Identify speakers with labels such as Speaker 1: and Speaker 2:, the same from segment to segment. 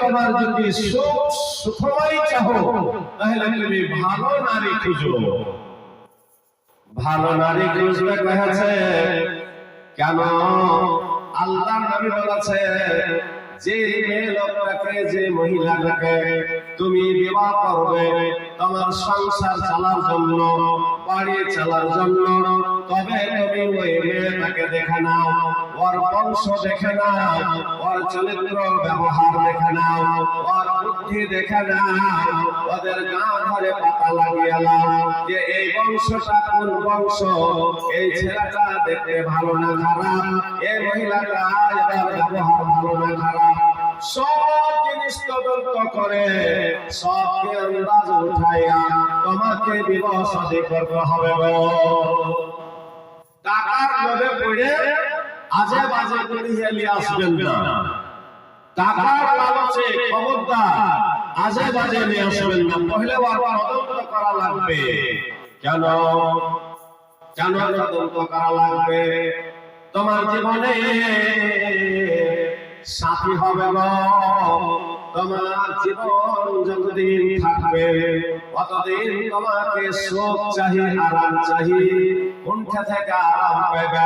Speaker 1: তোমার যদি সুখময় চাও তাহলে তুমি ভালো নারী খুঁজো। ভালো নারী খুঁজতে কয়েছে কেন? আল্লাহ নবী বলেছে যে মেয়ে লোকটাকে, যে মহিলাটাকে তুমি বিবাহ করবে তোমার সংসার চালার জন্য, বাড়ি চালার জন্য, তবে তুমি ওই মেয়েটাকে দেখে নাও, ওর বংশ দেখে নাও, ওর চরিত্র ব্যবহার দেখে নাও, ওর বুদ্ধি দেখে নাও, ওদের গাঁ ঘরে পাতা লাগিয়ে নাও যে এই বংশটা কোন বংশ, এই ছেলেটা দেখতে ভালো না খারাপ, এই মহিলাটা এবার ব্যবহার ভালো না খারাপ, সব জিনিস তদন্ত করে সবকে আন্দাজ উঠাইয়া তোমাকে বিবাহ শাদী করতে হবে। টাকার লোভে পড়ে আজে বাজে করিয়ে নিয়ে আসবেন না। টাকার লালচে খবরদার আজে বাজে নিয়ে আসবেন না। পহলে তদন্ত করা লাগবে। কেন কেন তদন্ত করা লাগবে? তোমার জীবনে সাথী হবে না, তোমার জীবন যতদিন থাকবে ততদিন তোমাকে সুখ চাহি, আরাম চাহি। কোনটা থেকে আরাম পাবে?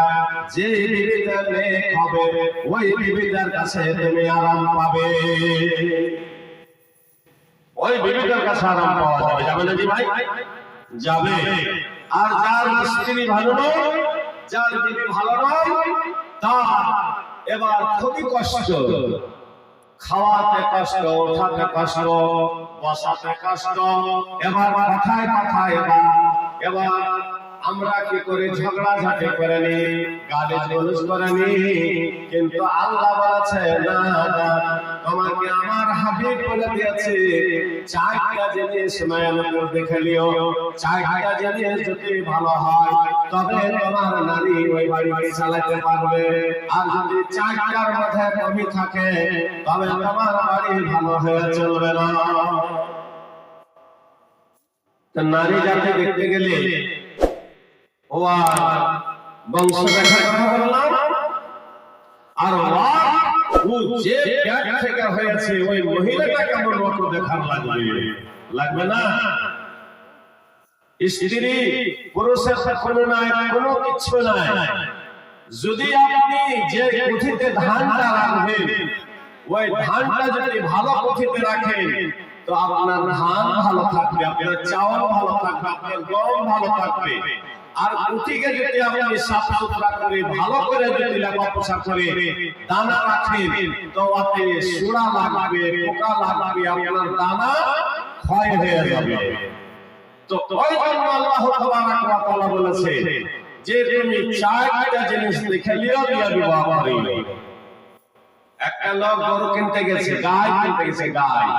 Speaker 1: যে বিবিদের মেয়ে হবে ওই বিবিদের কাছে তুমি আরাম পাবে, ওই বিবিদের কাছে আরাম পাওয়া যাবে। যাবে না জি ভাই? যাবে। আর যার স্ত্রী ভালো নয়, যার বিবি ভালো নয়, তার এবার খুবই কষ্ট, খাওয়াতে কষ্ট, ওঠাতে কষ্ট, বসাতে কষ্ট, এবার কথায় কথায় এবার আমরা কি করে ঝগড়াঝাটি করে নি, গালি গালাজ করে নি। কিন্তু আল্লাহ বলেছে না, তোমাকে আমার হাবিব বলে দিয়েছে চারটা জিনিস মায়ার উপর দেখে নিও, চারটা জিনিস যদি ভালো হয় তবে তোমার নারী ওই বাড়িকে চালাতে পারবে। আর যদি চারটার মধ্যে কমি থাকে তবে তোমার বাড়ি ভালো হয়ে চলবে না। তো নারী জাতি দেখতে গেলে ও বংশ দেখার কথা বললাম, আর ও যে পেট থেকে হয়েছে ওই মহিলাটা কেমন মতো দেখার লাগবে, লাগবে না? স্ত্রী পুরুষের কোনো নাই, কোনো কিছু নাই। যদি আপনি যে পুঁথিতে ধানটা রাখবেন ওই ধানটা যদি ভালো পুঁথিতে রাখেন তো আপনার ধান ভালো থাকবে, আপনার চাউল ভালো থাকবে, আপনার গম ভালো থাকবে। আর পুঁথিকে যদি আপনি সাফ সুতরা করে ভালো করে যদি লেপা পোছা করে দানা রাখেন তো ওতে সুড়া লাগবে, পোকা লাগবে, আপনার দানা ক্ষয় হয়ে যাবে। তো ওই জন্য আল্লাহ তাবারাক ওয়া তাআলা বলেছে যে তুমি চারটা জিনিস দেখে লিও, দিয়া বিবাহ করিও। একটা লোক গরু কিনতে গেছে, গায় কিনতে গেছে, গায়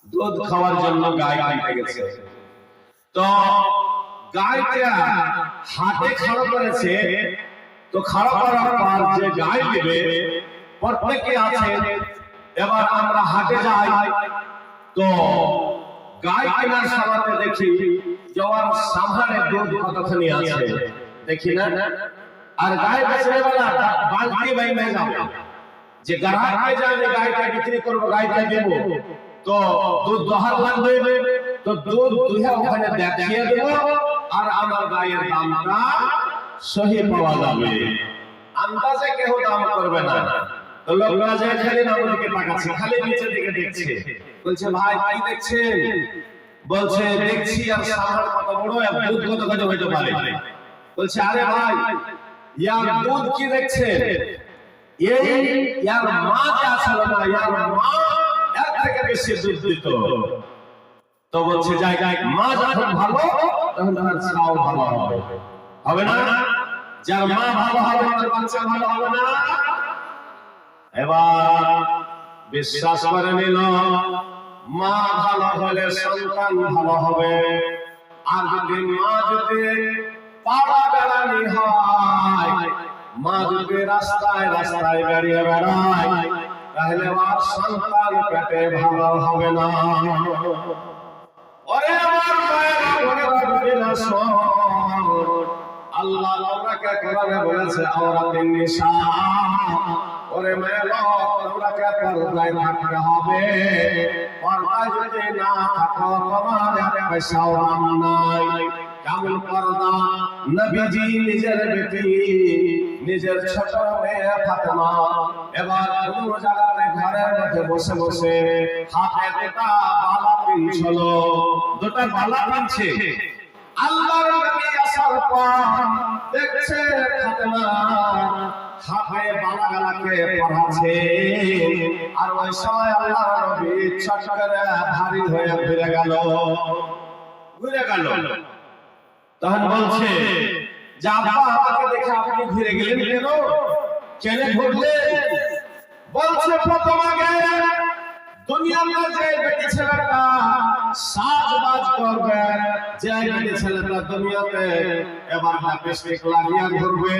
Speaker 1: দুধ খাওয়ার জন্য গায় কিনতে গেছে। তো গায়টা হাতে খাড়া করেছে, তো খাড়া করার পর যে গায় নেবে প্রত্যেকে আছে। এবার আমরা হাটে যাই, তো গায় কেনার সময় দেখি যে ওর সামনে দুধ কতখানি আছে দেখি না। আর গায় বেচনে वाला বালতি ভাই নিয়ে যাবে, যে গ্রাহককে যাবে গায়টা বিক্রি করব, গায়টা দেব, তো দুধ দহার লাগবে, তো দুধ দুহে ওখানে দেখিয়ে দেব আর আমার গায়ের দামটা সহি পাওয়া যাবে। আন্দাজে কেউ দাম করবে না। তো লোকরা যে খালি নামকে তাকাচ্ছে, খালি নিচের দিকে দেখছে, বলছে ভাই কি দেখছেন? বলছে দেখছি আর সামনে কত বড় দুধ কত কত হইতে পারে। বলছে আরে ভাই ইয়ার দুধ কি দেখছেন? এই ইয়ার মা যে আছে না, ইয়ার মা এর থেকে বেশি দুধ দিত। তো বলছে জায়গায় মা যখন ভালো তখন তার ছাও ভালো হবে, হবে না? যার মা ভালো হবে তার বাচ্চা ভালো হবে না। এবার বিশ্বাস করে নিল মা ভালো হলে সন্তান ভালো হবে। আর যদি মা যদি পাড়া বেড়ানি হয়, মা যদি রাস্তায় রাস্তায় বেরিয়ে বেড়ায়, তাহলে আর সন্তান পেটে ভালো হবে না। ওরে আমার মায়েরা বোনেরা শোন, আল্লাহ আপনাকে কোরআনে বলেছে আওরাতুন নিসা, ওরে মেলো তোমরাকে পর্দায় থাকতে হবে, পর্দায় যদি না থাকো তোমার এক পয়সাও দাম নাই। কেমন পর্দা? নবীজি নিজের বেটি, নিজের ছোট মেয়ে ফাতেমা এবার কোনো জায়গাতে ঘরের মধ্যে বসে বসে হাতে দুটা বালা পিনছিল, দুটা বালা পিনছে। আল্লাহর নবী আসার পর দেখছে ফাতেমা হাতে বালাগালাকে পড়াচ্ছে, আর ওই সময় আল্লাহর নবী চট করে ভারী হয়ে ঘুরে গেল। তখন বলছে যে আব্বা আমাকে দেখে আপনি ঘুরে গেলেন কেন? কেন ঘুরলেন? বলছে প্রথম আগে দুনিয়াতে যে বেটি ছেলেটা সাজবাজ করবে, যে বেটি ছেলেটা দুনিয়াতে এবার লিপস্টিক লাগিয়ে ঘুরবে,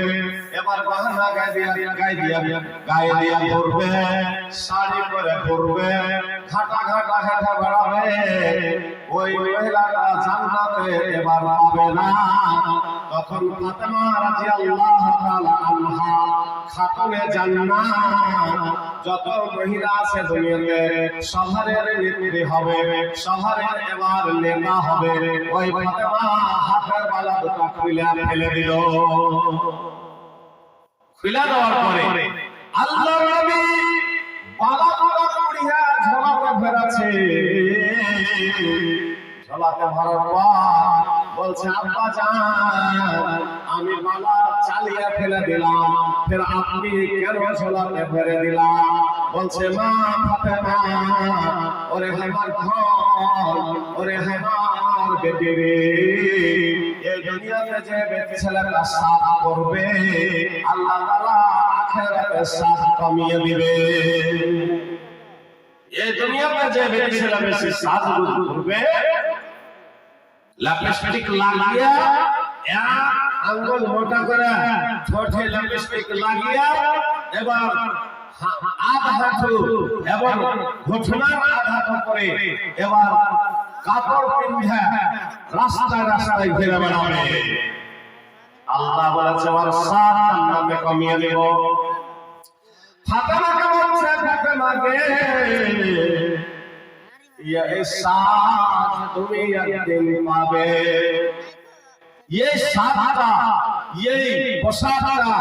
Speaker 1: এবার গহনা গায়ে দিয়া ঘুরবে, শাড়ি পরে ঘুরবে, ঘাটা ঘাটা হেঁটে বেড়াবে, ওই মহিলাটা জান্নাতে এবার পাবে না। তখন ফাতেমা রাদিয়াল্লাহু তাআলা আনহা খাতুনে জান্নাত, যত মহিলা আছে দুনিয়াতে শহরের নেত্রী হবে, শহরের এবার নেতা হবে। ওই ফাতেমা হাতের বালা দুটো খুলে ফেলে দিল। খুলে দেওয়ার পরে আল্লাহর নবী বালা দুটো কুড়িয়া ঝোলাতে ভরেছে। ঝোলাতে ভরার পর বলছে আব্বা জান আমি বালা চালিয়ে ফেলে দিলাম, ফের আপনি কেন ঝোলাতে ভরে দিলাম? বলছে মা ফাতেমা ওরে আমার ধন, ওরে আমার বেটি রে, এই দুনিয়াতে যে বেটি ছেলেটা সাথ করবে আল্লাহ তাআলা আখিরাতে সাথ কমিয়ে দিবে। এই দুনিয়াতে যে বেটি ছেলে বেশি সাথ করবে, লিপস্টিক লাগিয়ে এক আঙ্গুল মোটা করে ঠোঁটে লিপস্টিক লাগিয়ে এবার আধা হাঁটু এবং ঘুটনার আধা করে এবার কাপড় পিন্ধে রাস্তায় রাস্তায় ঘুরে বেড়াবে। আল্লাহ বলেছে ওর সাত নামে কমিয়ে দেব। ফাতেমাকে বলছে ফাতেমাকে ये साथ तुम्हें একদিন পাবে, ये साथটা, ये পোশাকটা,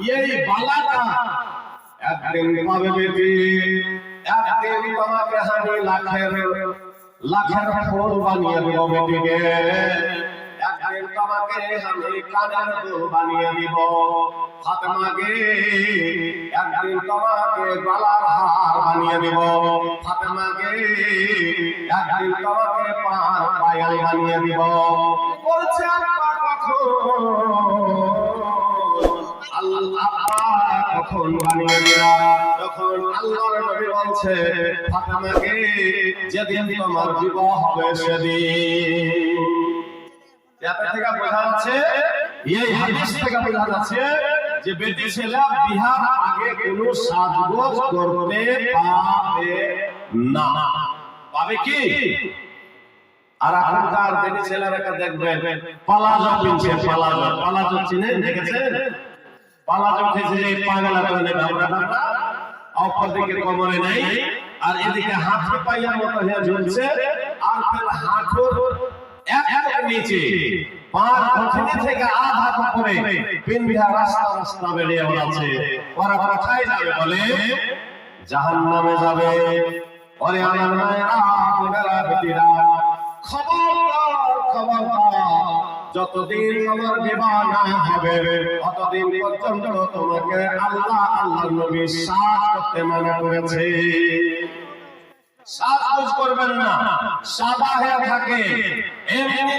Speaker 1: ये বালাটা একদিন পাবে বেটি। একদিন তোমাকে আমি লাখের ফুল বানিয়ে দেব বেটিকে, একদিন তোমাকে আমি কানের দুল বানিয়ে দিব ফাতেমাকে, একদিন তোমাকে গলার হার বানিয়ে দিব ফাতেমাকে, একদিন তোমাকে পায়াল বানিয়ে দিব। বলছে আল্লাহ কখন বানিয়ে দিলা? তখন আল্লাহর নবী বলছে ফাতেমাকে যেদিন তোমার বিবাহ হবে সেদিন। এত থেকে বোঝা যাচ্ছে, এই হাদিস থেকে বোঝা যাচ্ছে যে বেটি ছেলে বিহার আগে কোনো সাজগোজ করতে পাবে না। পাবে কি? আর এখনকার বেটি ছেলেরা দেখবেন পালাজো পিনছে, পালাজো চিনে দেখেছেন? পালাজো খেয়েছে যে পাগলা করে গামড়াটা অপর দিকে কোমরে নাই, আর এদিকে হাঁটু পাইয়ার মতো হয়ে ঝুলছে, আর ফের হাঁটুর এক নিচে পাঁচ ঘটনি থেকে আধা করে পিনবিহা রাস্তা রাস্তা বেরিয়ে বেড়াচ্ছে। ওরা কোথায় যাবে বলে? জাহান্নামে যাবে। ওরে আমার মায়েরা বোনেরা বেটিরা খবরদার, যতদিন আমার বিবাহ না হবে ততদিন পর্যন্ত তোমাকে আল্লাহ আল্লাহর নবী সাজ করতে মানা করেছে। সাজ করবেন না, সাদা হয়ে থাকে এমনি